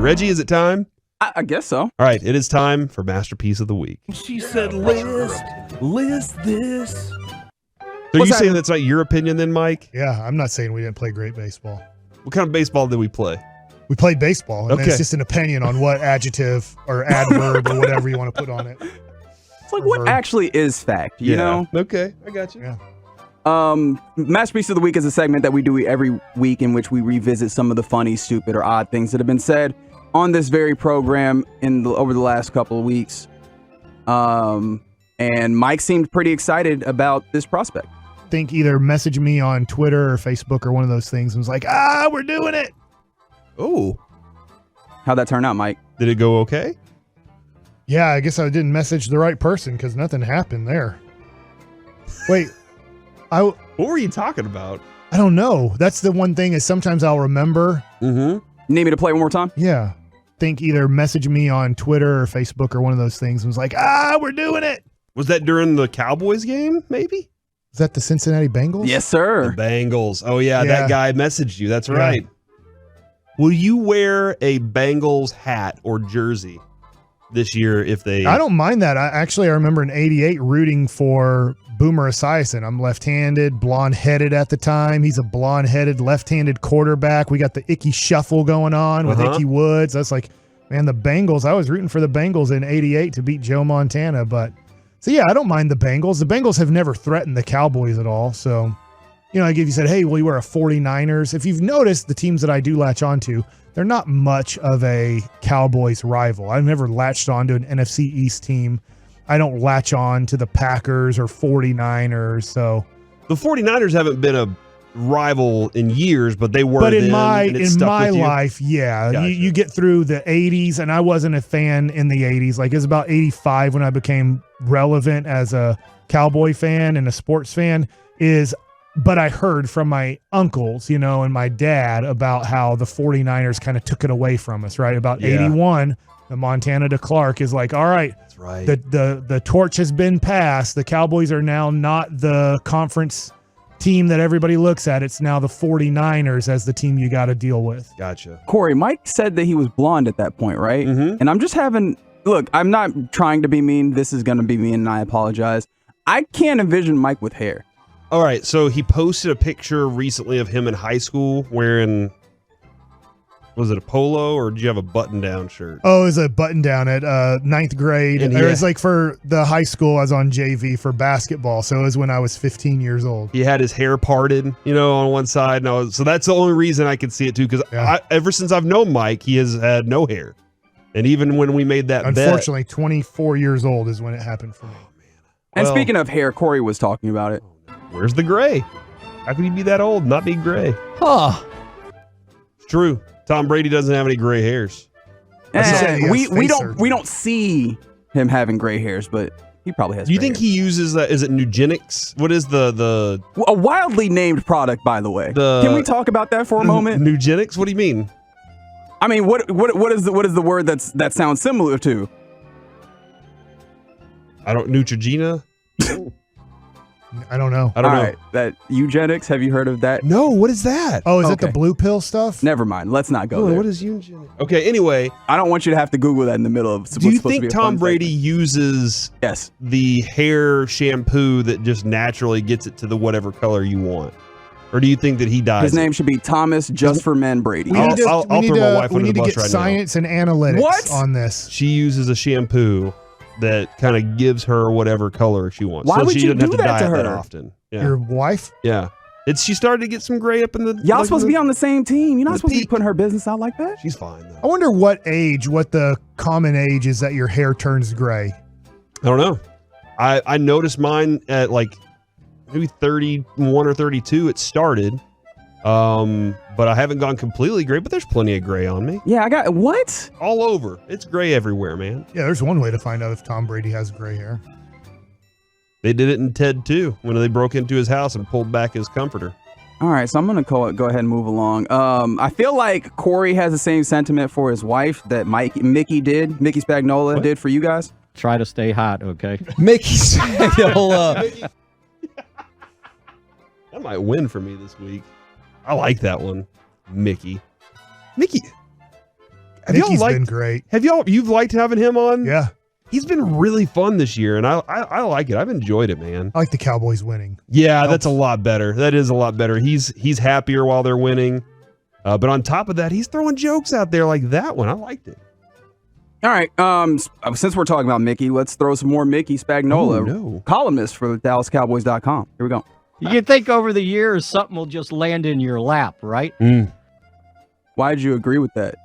Reggie, is it time? I guess so. All right, it is time for Masterpiece of the Week. She said, list this. So are you saying that's not your opinion then, Mike? Yeah, I'm not saying we didn't play great baseball. What kind of baseball did we play? We played baseball, and Okay. it's just an opinion on what adjuective or adverb or whatever you want to put on it. It's like what actually is fact, you know? Okay, I got you. Yeah. Masterpiece of the Week is a segment that we do every week in which we revisit some of the funny, stupid, or odd things that have been said on this very program over the last couple of weeks. And Mike seemed pretty excited about this prospect. I think either message me on Twitter or Facebook or one of those things and was like, we're doing it. Oh. How'd that turn out, Mike? Did it go okay? Yeah, I guess I didn't message the right person because nothing happened there. Wait, what were you talking about? I don't know. That's the one thing is sometimes I'll remember. Mm-hmm. Need me to play one more time? Yeah. Think either message me on Twitter or Facebook or one of those things and was like, we're doing it. Was that during the Cowboys game, maybe? Is that the Cincinnati Bengals? Yes, sir. The Bengals. Oh, yeah, that guy messaged you. That's right. Will you wear a Bengals hat or jersey this year if they... I don't mind that. I remember in 88 rooting for Boomer Esiason. I'm left-handed, blonde-headed at the time. He's a blonde-headed, left-handed quarterback. We got the Icky Shuffle going on with Icky Woods. That's like, man, the Bengals. I was rooting for the Bengals in 88 to beat Joe Montana. But, so yeah, I don't mind the Bengals. The Bengals have never threatened the Cowboys at all. So, you know, like if you said, hey, will you wear a 49ers? If you've noticed the teams that I do latch onto, they're not much of a Cowboys rival. I've never latched on to an NFC East team. I don't latch on to the Packers or 49ers. So the 49ers haven't been a rival in years, but they were. But in then, my life, yeah. Gotcha. You get through the 80s, and I wasn't a fan in the 80s. Like it was about 85 when I became relevant as a Cowboy fan and a sports fan but I heard from my uncles, you know, and my dad about how the 49ers kind of took it away from us, right? About 81, the Montana to Clark is like, all right, that's right. The torch has been passed. The Cowboys are now not the conference team that everybody looks at. It's now the 49ers as the team you got to deal with. Gotcha. Corey, Mike said that he was blonde at that point, right? Mm-hmm. And I'm just look, I'm not trying to be mean. This is going to be mean, and I apologize. I can't envision Mike with hair. All right, so he posted a picture recently of him in high school wearing, was it a polo or did you have a button-down shirt? Oh, it was a button-down at 9th grade. And it was like for the high school I was on JV for basketball, so it was when I was 15 years old. He had his hair parted, you know, on one side. So that's the only reason I could see it, too, because ever since I've known Mike, he has had no hair. And even when we made that Unfortunately, 24 years old is when it happened for me. And speaking of hair, Corey was talking about it. Where's the gray? How can he be that old and not be gray? Huh. It's true. Tom Brady doesn't have any gray hairs. We don't see him having gray hairs, but he probably has. Do you think he uses that? Is it Nugenics? What is a wildly named product, by the way? Can we talk about that for a moment? Nugenics? What do you mean? I mean, what is the word that sounds similar to? Neutrogena. I don't know. I don't know. Right, that eugenics. Have you heard of that? No. What is that? Oh, is it the blue pill stuff? Never mind. Let's not go there. What is eugenics? Okay. Anyway, I don't want you to have to Google that in the middle of. Do you think Tom Brady uses the hair shampoo that just naturally gets it to the whatever color you want, or do you think that he dyes? His name should be Thomas Just for Men Brady. I'll throw my wife under the bus right now. We need to get science and analytics on this. She uses a shampoo that kind of gives her whatever color she wants. Why so would she you doesn't do have to that dye to it that her? often. Yeah. Your wife? Yeah. She started to get some gray up in the... Y'all supposed to be on the same team. You're not supposed to be putting her business out like that. She's fine, though. I wonder what the common age is that your hair turns gray. I don't know. I noticed mine at like maybe 31 or 32 it started. But I haven't gone completely gray, but there's plenty of gray on me. Yeah, I got what? All over. It's gray everywhere, man. Yeah, there's one way to find out if Tom Brady has gray hair. They did it in Ted 2 when they broke into his house and pulled back his comforter. All right, so I'm going to go ahead and move along. I feel like Corey has the same sentiment for his wife that Mickey Spagnola did for you guys. Try to stay hot, okay? Mickey Spagnola. That might win for me this week. I like that one. Mickey. Mickey's been great. You've liked having him on? Yeah. He's been really fun this year, and I like it. I've enjoyed it, man. I like the Cowboys winning. Yeah, that's a lot better. That is a lot better. He's happier while they're winning. But on top of that, he's throwing jokes out there like that one. I liked it. All right. Since we're talking about Mickey, let's throw some more Mickey Spagnola, columnist for DallasCowboys.com. Here we go. You think over the years something will just land in your lap, right? Why did you agree with that?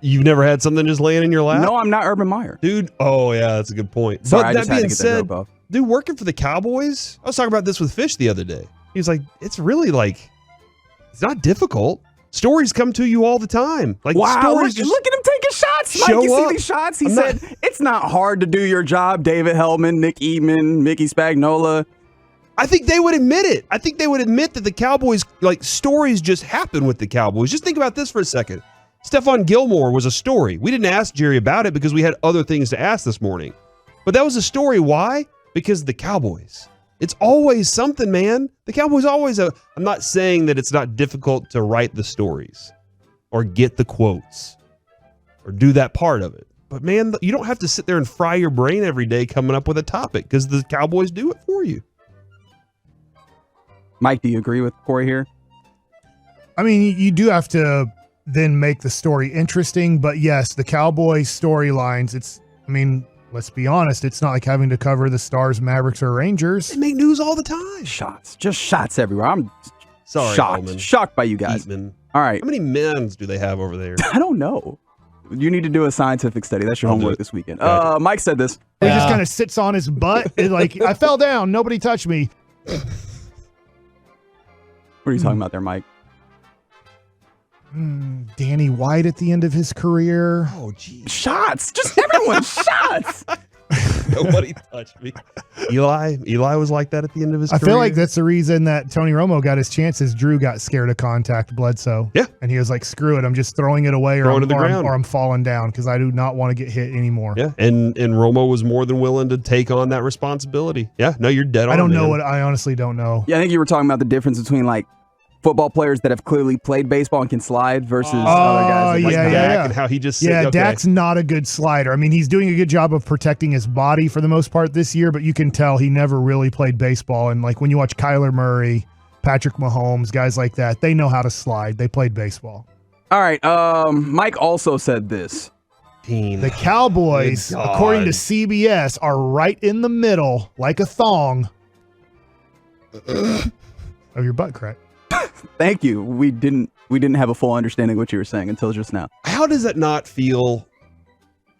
You've never had something just laying in your lap? No, I'm not Urban Meyer. Dude, oh yeah, that's a good point. Sorry, but I just that had to being get that said, joke off. dude, working for the Cowboys, I was talking about this with Fish the other day. He was like, it's really like, it's not difficult. Stories come to you all the time. Like, wow, stories look at him taking shots. Mike, show you see up. these shots? He said, it's not hard to do your job. David Hellman, Nick Eatman, Mickey Spagnola. I think they would admit it. I think they would admit that the Cowboys, like, stories just happen with the Cowboys. Just think about this for a second. Stephon Gilmore was a story. We didn't ask Jerry about it because we had other things to ask this morning. But that was a story. Why? Because the Cowboys. It's always something, man. The Cowboys always I'm not saying that it's not difficult to write the stories or get the quotes or do that part of it. But, man, you don't have to sit there and fry your brain every day coming up with a topic because the Cowboys do it for you. Mike, do you agree with Corey here? I mean, you do have to then make the story interesting. But, yes, the Cowboys storylines, let's be honest, it's not like having to cover the Stars, Mavericks, or Rangers. They make news all the time. Shots. Just shots everywhere. I'm Sorry, shocked. Holman. Shocked by you guys. Eatman. All right. How many men's do they have over there? I don't know. You need to do a scientific study. That's your homework this weekend. Mike said this. He just kind of sits on his butt. And like, I fell down. Nobody touched me. What are you talking about there, Mike? Danny White at the end of his career. Oh, geez. Shots. Just everyone shots. Nobody touched me. Eli was like that at the end of his career. I feel like that's the reason that Tony Romo got his chances. Drew got scared of contact Bledsoe. Yeah. And he was like, screw it. I'm just throwing it away or I'm falling down because I do not want to get hit anymore. Yeah. And Romo was more than willing to take on that responsibility. Yeah. No, you're dead on. I don't know I honestly don't know. Yeah, I think you were talking about the difference between like football players that have clearly played baseball and can slide versus other guys. Like Dak and how he just Dak's not a good slider. I mean, he's doing a good job of protecting his body for the most part this year, but you can tell he never really played baseball. And like when you watch Kyler Murray, Patrick Mahomes, guys like that, they know how to slide. They played baseball. All right. Mike also said this. The Cowboys, according to CBS, are right in the middle, like a thong of your butt crack. Thank you. We didn't have a full understanding of what you were saying until just now. How does that not feel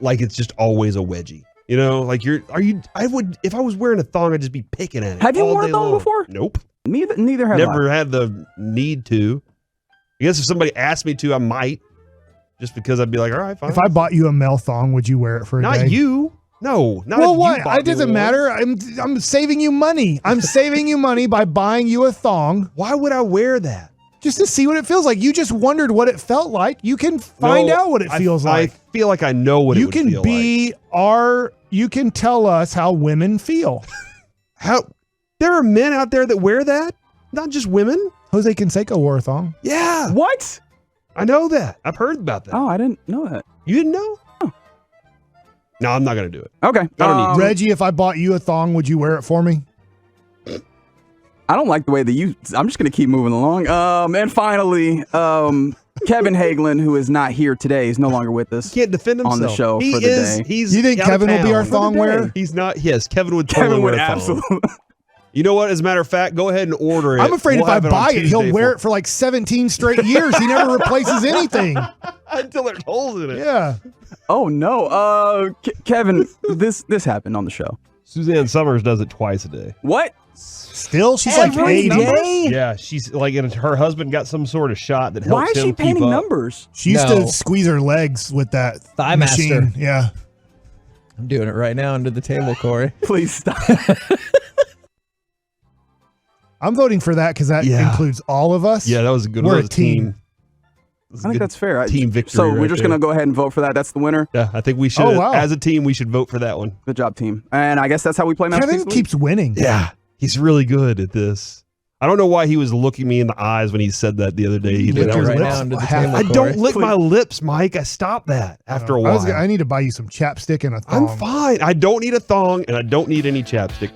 like it's just always a wedgie? You know, like if I was wearing a thong, I'd just be picking at it. Have you all worn a day thong long. before? Nope. Neither have I. Never had the need to. I guess if somebody asked me to, I might. Just because I'd be like, all right, fine. If I bought you a male thong, would you wear it for a day? Not you. No, not well, if what? you bought It doesn't me matter. I'm saving you money. I'm saving you money by buying you a thong. Why would I wear that? Just to see what it feels like. You just wondered what it felt like. You can find out what it feels like. I feel like I know what it would feel like. You can tell us how women feel. There are men out there that wear that, not just women. Jose Canseco wore a thong. Yeah. What? I know that. I've heard about that. Oh, I didn't know that. You didn't know? Oh. No, I'm not going to do it. Okay. I don't need to. Reggie, if I bought you a thong, would you wear it for me? I don't like the way that I'm just going to keep moving along. And finally, Kevin Hagelin, who is not here today, is no longer with us. He can't defend himself on the show for the day. You think Kevin will be our thong wearer? He's not. Yes, Kevin would totally wear a thong. Absolutely. You know what? As a matter of fact, go ahead and order it. I'm afraid We'll if I have it on buy it, he'll Tuesday wear it for like 17 straight years. He never replaces anything. until there's holes in it. Yeah. Oh no, Kevin, this happened on the show. Suzanne Summers does it twice a day. What? Still, she's like Every 80. day? Yeah, she's like, and her husband got some sort of shot that helps Why is him she keep painting up. numbers? She used to squeeze her legs with that Thigh machine. master. Yeah. I'm doing it right now under the table, Corey. Please stop. I'm voting for that because that includes all of us. Yeah, that was a good one. We're It was a team. I think that's fair. Team victory. So we're right just there. going to go ahead and vote for that. That's the winner. Yeah, I think we should. Oh, wow. As a team, we should vote for that one. Good job, team. And I guess that's how we play Masterpiece Kevin League. keeps winning. Yeah, he's really good at this. I don't know why he was looking me in the eyes when he said that the other day. Either. Lick That it was right lips now under the half- table, I Corey. don't lick my lips, Mike. I stopped that after a while. I need to buy you some chapstick and a thong. I'm fine. I don't need a thong and I don't need any chapstick.